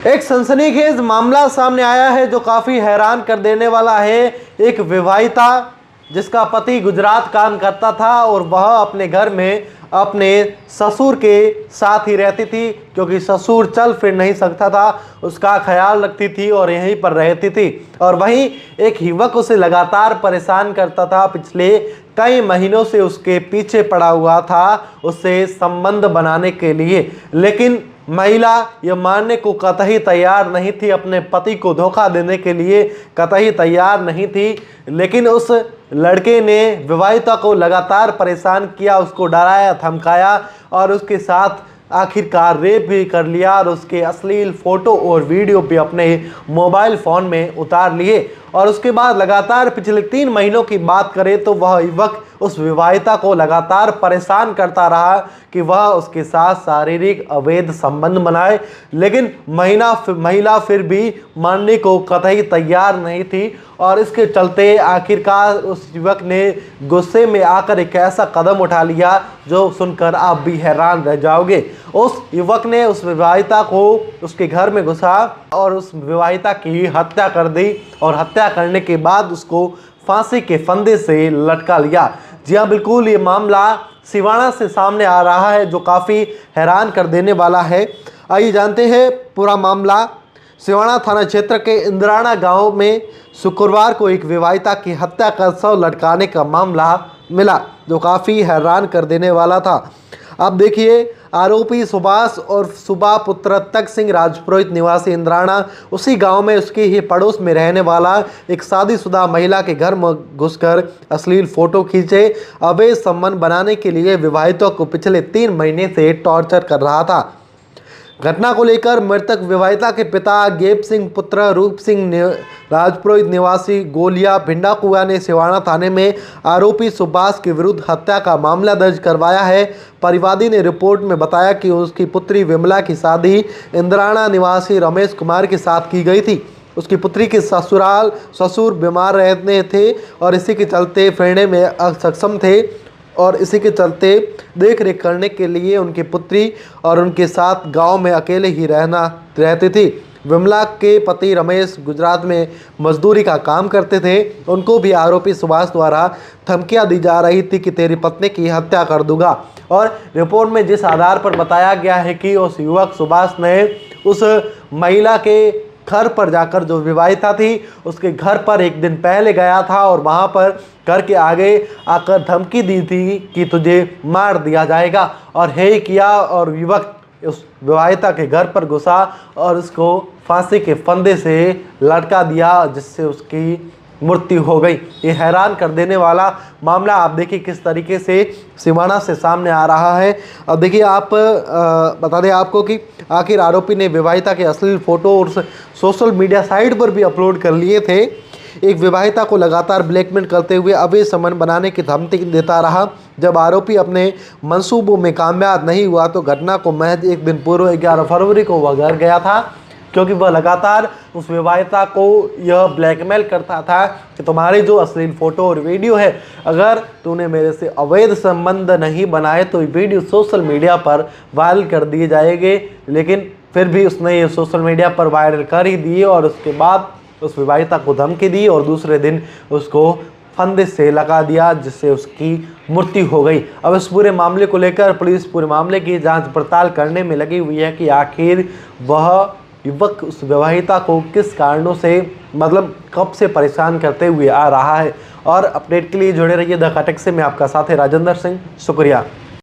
एक सनसनीखेज मामला सामने आया है जो काफ़ी हैरान कर देने वाला है। एक विवाहिता जिसका पति गुजरात काम करता था और वह अपने घर में अपने ससुर के साथ ही रहती थी, क्योंकि ससुर चल फिर नहीं सकता था, उसका ख्याल रखती थी और यहीं पर रहती थी। और वहीं एक युवक उसे लगातार परेशान करता था, पिछले कई महीनों से उसके पीछे पड़ा हुआ था उससे संबंध बनाने के लिए। लेकिन महिला यह मानने को कतई तैयार नहीं थी, अपने पति को धोखा देने के लिए कतई तैयार नहीं थी। लेकिन उस लड़के ने विवाहिता को लगातार परेशान किया, उसको डराया धमकाया और उसके साथ आखिरकार रेप भी कर लिया और उसके अश्लील फोटो और वीडियो भी अपने मोबाइल फ़ोन में उतार लिए। और उसके बाद लगातार पिछले 3 महीनों की बात करें तो वह युवक उस विवाहिता को लगातार परेशान करता रहा कि वह उसके साथ शारीरिक अवैध संबंध बनाए। लेकिन महिला फिर भी मानने को कतई तैयार नहीं थी और इसके चलते आखिरकार उस युवक ने गुस्से में आकर एक ऐसा कदम उठा लिया जो सुनकर आप भी हैरान रह जाओगे। उस युवक ने उस विवाहिता को उसके घर में घुसा और उस विवाहिता की हत्या कर दी और हत्या करने के बाद उसको फांसी के फंदे से लटका लिया। जी हाँ, बिल्कुल, ये मामला सिवाना से सामने आ रहा है जो काफ़ी हैरान कर देने वाला है। आइए जानते हैं पूरा मामला। सिवाना थाना क्षेत्र के इंद्राना गांव में शुक्रवार को एक विवाहिता की हत्या कर शव लटकाने का मामला मिला जो काफ़ी हैरान कर देने वाला था। अब देखिए, आरोपी सुभाष और सुबा पुत्र तक सिंह राजपुरोहित निवासी इंद्राना उसी गांव में उसके ही पड़ोस में रहने वाला एक शादीशुदा महिला के घर में घुसकर अश्लील फोटो खींचे अवैध संबंध बनाने के लिए विवाहितों को पिछले 3 महीने से टॉर्चर कर रहा था। घटना को लेकर मृतक विवाहिता के पिता गेप सिंह पुत्र रूप सिंह राजपुरोहित निवासी गोलिया भिंडा कुआ ने सिवाना थाने में आरोपी सुभाष के विरुद्ध हत्या का मामला दर्ज करवाया है। परिवादी ने रिपोर्ट में बताया कि उसकी पुत्री विमला की शादी इंद्राना निवासी रमेश कुमार के साथ की गई थी। उसकी पुत्री के ससुर बीमार रहते थे और इसी के चलते फिरने में अक्षम थे और इसी के चलते देख रेख करने के लिए उनकी पुत्री और उनके साथ गांव में अकेले ही रहती थी। विमला के पति रमेश गुजरात में मजदूरी का काम करते थे। उनको भी आरोपी सुभाष द्वारा धमकियां दी जा रही थी कि तेरी पत्नी की हत्या कर दूंगा। और रिपोर्ट में जिस आधार पर बताया गया है कि उस युवक सुभाष ने उस महिला के घर पर जाकर, जो विवाहिता थी उसके घर पर एक दिन पहले गया था और वहां पर घर के आगे आकर धमकी दी थी कि तुझे मार दिया जाएगा और हे किया और युवक उस विवाहिता के घर पर घुसा और उसको फांसी के फंदे से लटका दिया जिससे उसकी मृत्यु हो गई। ये हैरान कर देने वाला मामला आप देखिए किस तरीके से सिवाना से सामने आ रहा है। अब देखिए, आप बता दें आपको कि आखिर आरोपी ने विवाहिता के अश्लील फोटो और सोशल मीडिया साइट पर भी अपलोड कर लिए थे। एक विवाहिता को लगातार ब्लैकमेल करते हुए अवैध संबंध बनाने की धमकी देता रहा। जब आरोपी अपने मंसूबों में कामयाब नहीं हुआ तो घटना को महज एक दिन पूर्व 11 फरवरी को वह घर गया था, क्योंकि वह लगातार उस विवाहिता को यह ब्लैकमेल करता था कि तुम्हारे जो अश्लील फोटो और वीडियो है, अगर तूने मेरे से अवैध संबंध नहीं बनाए तो ये वीडियो सोशल मीडिया पर वायरल कर दिए जाएंगे। लेकिन फिर भी उसने ये सोशल मीडिया पर वायरल कर ही दिए और उसके बाद उस विवाहिता को धमकी दी और दूसरे दिन उसको फंदे से लगा दिया जिससे उसकी मृत्यु हो गई। अब इस पूरे मामले को लेकर पुलिस पूरे मामले की जांच पड़ताल करने में लगी हुई है कि आखिर वह युवक उस विवाहिता को किस कारणों से, मतलब कब से परेशान करते हुए आ रहा है। और अपडेट के लिए जुड़े रहिए द खटक से। मैं आपका साथी राजेंद्र सिंह, शुक्रिया।